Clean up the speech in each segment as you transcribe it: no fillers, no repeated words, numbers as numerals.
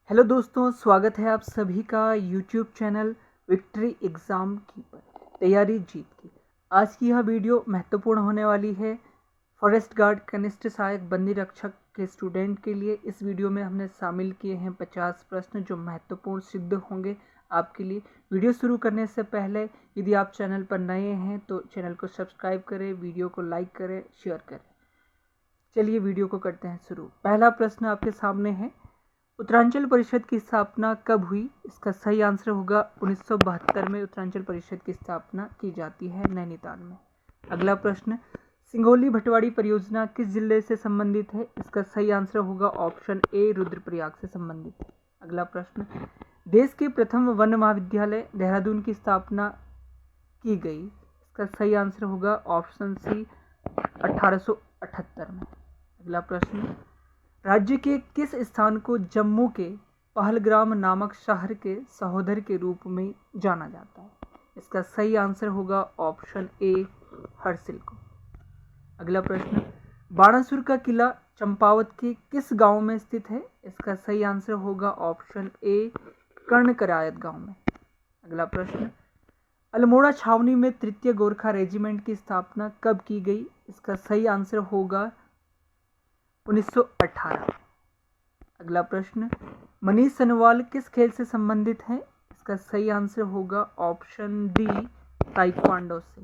Hello दोस्तों, स्वागत है आप सभी का यूट्यूब चैनल विक्ट्री एग्ज़ाम की पर तैयारी जीत की। आज की यह वीडियो महत्वपूर्ण होने वाली है फॉरेस्ट गार्ड कनिष्ठ सहायक बंदी रक्षक के स्टूडेंट के लिए। इस वीडियो में हमने शामिल किए हैं 50 प्रश्न जो महत्वपूर्ण सिद्ध होंगे आपके लिए। वीडियो शुरू करने से पहले यदि आप चैनल पर नए हैं तो चैनल को सब्सक्राइब करें, वीडियो को लाइक करें, शेयर करें। चलिए वीडियो को करते हैं शुरू। पहला प्रश्न आपके सामने है, उत्तरांचल परिषद की स्थापना कब हुई? इसका सही आंसर होगा 1972 में उत्तरांचल परिषद की स्थापना की जाती है नैनीताल में। अगला प्रश्न, सिंगोली भटवाड़ी परियोजना किस जिले से संबंधित है? इसका सही आंसर होगा ऑप्शन ए, रुद्रप्रयाग से संबंधित है। अगला प्रश्न, देश के प्रथम वन महाविद्यालय देहरादून की स्थापना की गई? इसका सही आंसर होगा ऑप्शन सी, 1878 में। अगला प्रश्न, राज्य के किस स्थान को जम्मू के पहलग्राम नामक शहर के सहोदर के रूप में जाना जाता है? इसका सही आंसर होगा ऑप्शन ए, हर्सिल को। अगला प्रश्न, बाणासुर का किला चंपावत के किस गांव में स्थित है? इसका सही आंसर होगा ऑप्शन ए, कर्णकरायत गांव में। अगला प्रश्न, अल्मोड़ा छावनी में तृतीय गोरखा रेजिमेंट की स्थापना कब की गई? इसका सही आंसर होगा 1918। अगला प्रश्न, मनीष सनवाल किस खेल से संबंधित है? इसका सही आंसर होगा ऑप्शन डी, ताइक्वांडो से।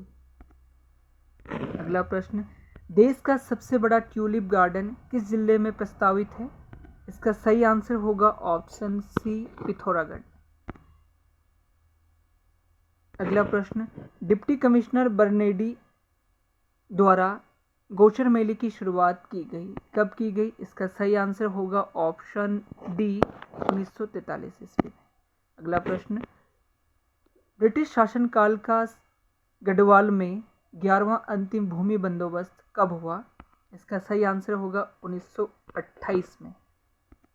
अगला प्रश्न, देश का सबसे बड़ा ट्यूलिप गार्डन किस जिले में प्रस्तावित है? इसका सही आंसर होगा ऑप्शन सी, पिथौरागढ़। अगला प्रश्न, डिप्टी कमिश्नर बर्नेडी द्वारा गोचर मेले की शुरुआत की गई, कब की गई? इसका सही आंसर होगा ऑप्शन डी, 1943 ईस्वी में। अगला प्रश्न, ब्रिटिश शासनकाल का गढ़वाल में 11वां अंतिम भूमि बंदोबस्त कब हुआ? इसका सही आंसर होगा 1928 में।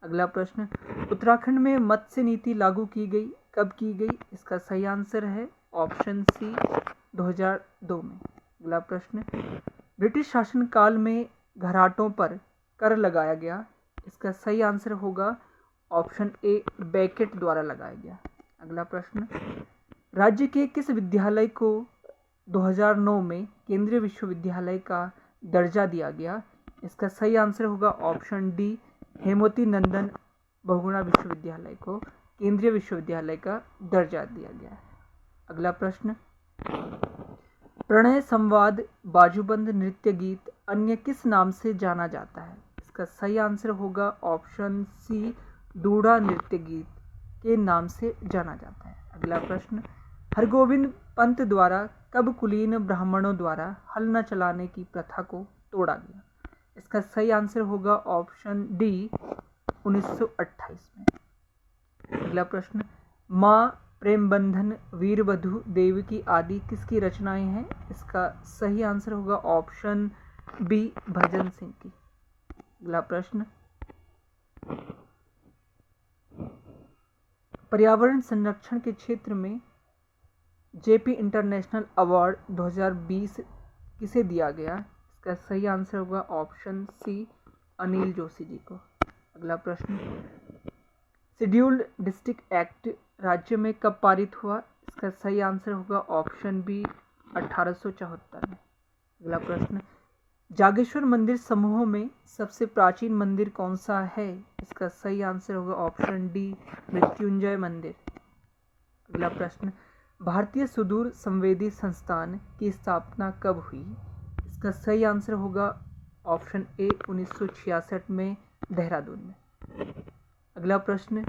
अगला प्रश्न, उत्तराखंड में मत्स्य नीति लागू की गई, कब की गई? इसका सही आंसर है ऑप्शन सी, 2002 में। अगला प्रश्न, ब्रिटिश शासनकाल में घराटों पर कर लगाया गया, इसका सही आंसर होगा ऑप्शन ए, बेकेट द्वारा लगाया गया। अगला प्रश्न, राज्य के किस विद्यालय को 2009 में केंद्रीय विश्वविद्यालय का दर्जा दिया गया? इसका सही आंसर होगा ऑप्शन डी, हेमवती नंदन बहुगुणा विश्वविद्यालय को केंद्रीय विश्वविद्यालय का दर्जा दिया गया है। अगला प्रश्न, प्रणय संवाद बाजूबंद नृत्य गीत अन्य किस नाम से जाना जाता है? इसका सही आंसर होगा ऑप्शन सी, दूड़ा नृत्य गीत के नाम से जाना जाता है। अगला प्रश्न, हरगोविंद पंत द्वारा कब कुलीन ब्राह्मणों द्वारा हल न चलाने की प्रथा को तोड़ा गया? इसका सही आंसर होगा ऑप्शन डी, 1928 में। अगला प्रश्न, माँ प्रेमबंधन, वीरवधु, देवकी आदि किसकी रचनाएं हैं? इसका सही आंसर होगा ऑप्शन बी, भजन सिंह की। अगला प्रश्न, पर्यावरण संरक्षण के क्षेत्र में जेपी इंटरनेशनल अवार्ड 2020 किसे दिया गया? इसका सही आंसर होगा ऑप्शन सी, अनिल जोशी जी को। अगला प्रश्न, शेड्यूल्ड डिस्ट्रिक्ट एक्ट राज्य में कब पारित हुआ? इसका सही आंसर होगा ऑप्शन बी, 1874 में। अगला प्रश्न, जागेश्वर मंदिर समूह में सबसे प्राचीन मंदिर कौन सा है? इसका सही आंसर होगा ऑप्शन डी, मृत्युंजय मंदिर। अगला प्रश्न, भारतीय सुदूर संवेदी संस्थान की स्थापना कब हुई? इसका सही आंसर होगा ऑप्शन ए, 1966 में देहरादून में। अगला प्रश्न,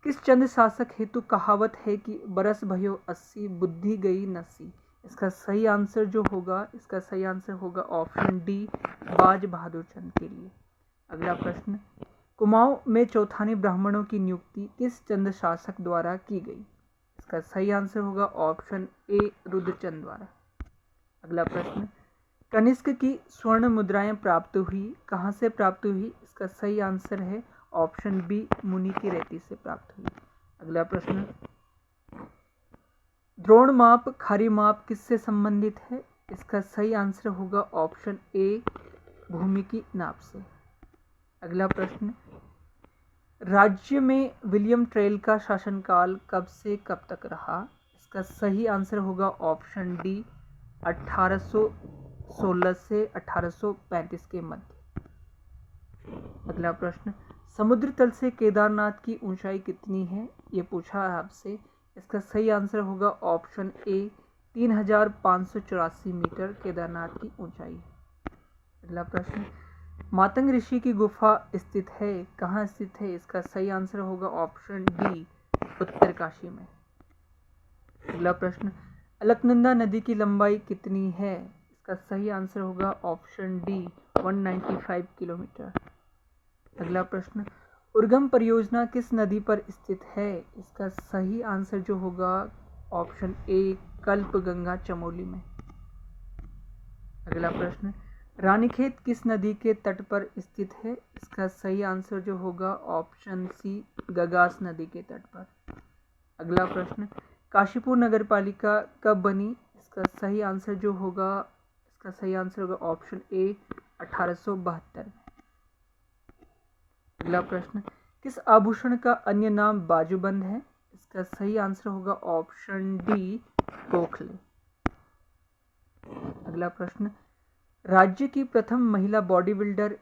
किस चंद शासक हेतु कहावत है कि बरस भयो 80 बुद्धि गई नसी? इसका सही आंसर जो होगा, इसका सही आंसर होगा ऑप्शन डी, बाज बहादुर चंद के लिए। अगला प्रश्न, कुमाऊं में चौथानी ब्राह्मणों की नियुक्ति किस चंद शासक द्वारा की गई? इसका सही आंसर होगा ऑप्शन ए, रुद्रचंद द्वारा। अगला प्रश्न, कनिष्क की स्वर्ण मुद्राएं प्राप्त हुई, कहाँ से प्राप्त हुई? इसका सही आंसर है ऑप्शन बी, मुनि की रेती से प्राप्त हुई। अगला प्रश्न, द्रोण माप, खारी माप किससे संबंधित है? इसका सही आंसर होगा ऑप्शन ए, भूमि की नाप से। अगला प्रश्न, राज्य में विलियम टेल का शासनकाल कब से कब तक रहा? इसका सही आंसर होगा ऑप्शन डी 1816 से 1835 के मध्य। अगला प्रश्न, समुद्र तल से केदारनाथ की ऊंचाई कितनी है? ये पूछा है आपसे। इसका सही आंसर होगा ऑप्शन ए 3584 मीटर केदारनाथ की ऊंचाई है। अगला प्रश्न, मातंग ऋषि की गुफा स्थित है, कहाँ स्थित है? इसका सही आंसर होगा ऑप्शन डी उत्तरकाशी में। अगला प्रश्न, अलकनंदा नदी की लंबाई कितनी है? इसका सही आंसर होगा ऑप्शन डी 195 किलोमीटर। अगला प्रश्न, उर्गम परियोजना किस नदी पर स्थित है? इसका सही आंसर जो होगा ऑप्शन ए कल्पगंगा चमोली में। अगला प्रश्न, रानीखेत किस नदी के तट पर स्थित है? इसका सही आंसर जो होगा ऑप्शन सी गगास नदी के तट पर। अगला प्रश्न, काशीपुर नगरपालिका कब बनी? इसका सही आंसर जो होगा ऑप्शन ए 1872 में। अगला प्रश्न, किस आभूषण का अन्य नाम बाजूबंद है? इसका सही आंसर होगा ऑप्शन डी गोखले। अगला प्रश्न, राज्य की प्रथम महिला बॉडी बिल्डर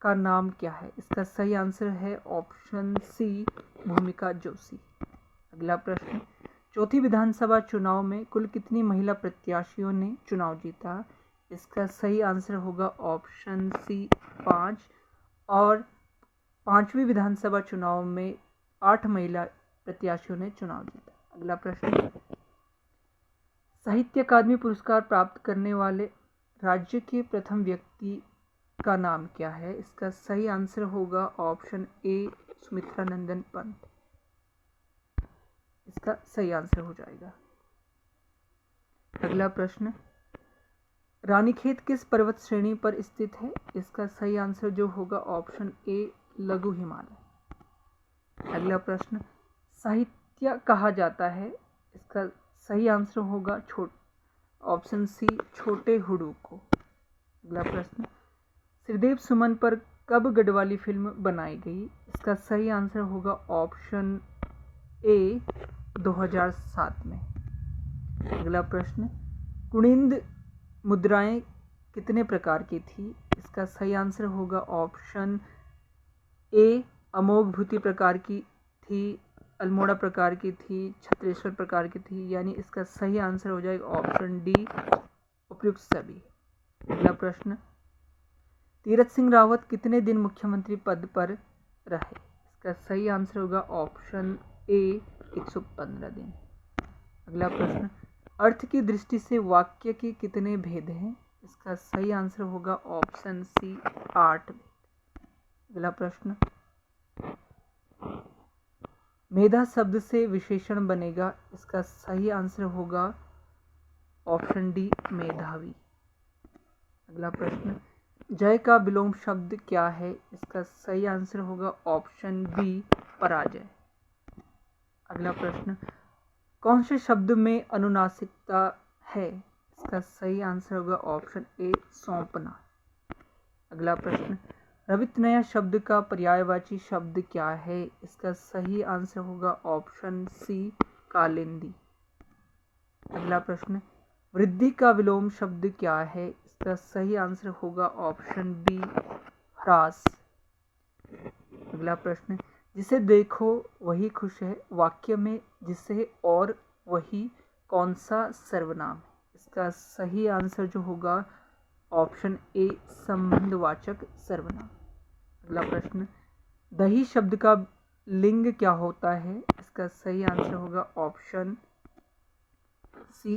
का नाम क्या है? इसका सही आंसर है ऑप्शन सी भूमिका जोशी। अगला प्रश्न, चौथी विधानसभा चुनाव में कुल कितनी महिला प्रत्याशियों ने चुनाव जीता? इसका सही आंसर होगा ऑप्शन सी 5 और पांचवी विधानसभा चुनाव में 8 महिला प्रत्याशियों ने चुनाव जीता। अगला प्रश्न, साहित्य अकादमी पुरस्कार प्राप्त करने वाले राज्य के प्रथम व्यक्ति का नाम क्या है? इसका सही आंसर होगा ऑप्शन ए सुमित्रा नंदन पंत। इसका सही आंसर हो जाएगा। अगला प्रश्न, रानीखेत किस पर्वत श्रेणी पर स्थित है? इसका सही आंसर जो होगा ऑप्शन ए लघु हिमालय। अगला प्रश्न, साहित्य कहा जाता है? इसका सही आंसर होगा ऑप्शन सी छोटे हुडू को। अगला प्रश्न, श्रीदेव सुमन पर कब गढ़वाली फिल्म बनाई गई? इसका सही आंसर होगा ऑप्शन ए 2007 में। अगला प्रश्न, कुणिंद मुद्राएं कितने प्रकार की थी? इसका सही आंसर होगा ऑप्शन ए अमोघ भूति प्रकार की थी, अल्मोड़ा प्रकार की थी, छत्रेश्वर प्रकार की थी, यानी इसका सही आंसर हो जाएगा ऑप्शन डी उपयुक्त सभी। अगला प्रश्न, तीरथ सिंह रावत कितने दिन मुख्यमंत्री पद पर रहे? इसका सही आंसर होगा ऑप्शन ए 115 दिन। अगला प्रश्न, अर्थ की दृष्टि से वाक्य के कितने भेद हैं? इसका सही आंसर होगा ऑप्शन सी 8। अगला प्रश्न, मेधा शब्द से विशेषण बनेगा? इसका सही आंसर होगा ऑप्शन डी मेधावी। अगला प्रश्न, जय का विलोम शब्द क्या है? इसका सही आंसर होगा ऑप्शन बी पराजय। अगला प्रश्न, कौन से शब्द में अनुनासिकता है? इसका सही आंसर होगा ऑप्शन ए सौंपना। अगला प्रश्न, रवित नया शब्द का पर्यायवाची शब्द क्या है? इसका सही आंसर होगा ऑप्शन सी कालिंदी। अगला प्रश्न, वृद्धि का विलोम शब्द क्या है? इसका सही आंसर होगा ऑप्शन बी ह्रास। अगला प्रश्न, जिसे देखो वही खुश है, वाक्य में जिसे और वही कौन सा सर्वनाम है? इसका सही आंसर जो होगा ऑप्शन ए संबंधवाचक सर्वनाम। अगला प्रश्न, दही शब्द का लिंग क्या होता है? इसका सही आंसर होगा ऑप्शन सी।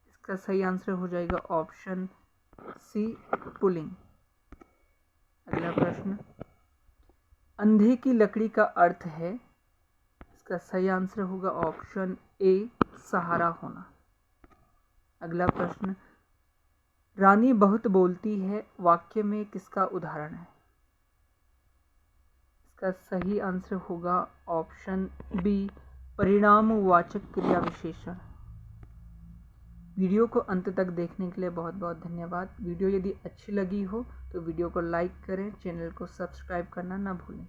इसका सही आंसर हो जाएगा ऑप्शन सी पुल्लिंग। अगला प्रश्न, अंधे की लकड़ी का अर्थ है? इसका सही आंसर होगा ऑप्शन ए सहारा होना। अगला प्रश्न, रानी बहुत बोलती है, वाक्य में किसका उदाहरण है? इसका सही आंसर होगा ऑप्शन बी परिणामवाचक क्रिया विशेषण। वीडियो को अंत तक देखने के लिए बहुत बहुत धन्यवाद। वीडियो यदि अच्छी लगी हो तो वीडियो को लाइक करें, चैनल को सब्सक्राइब करना ना भूलें।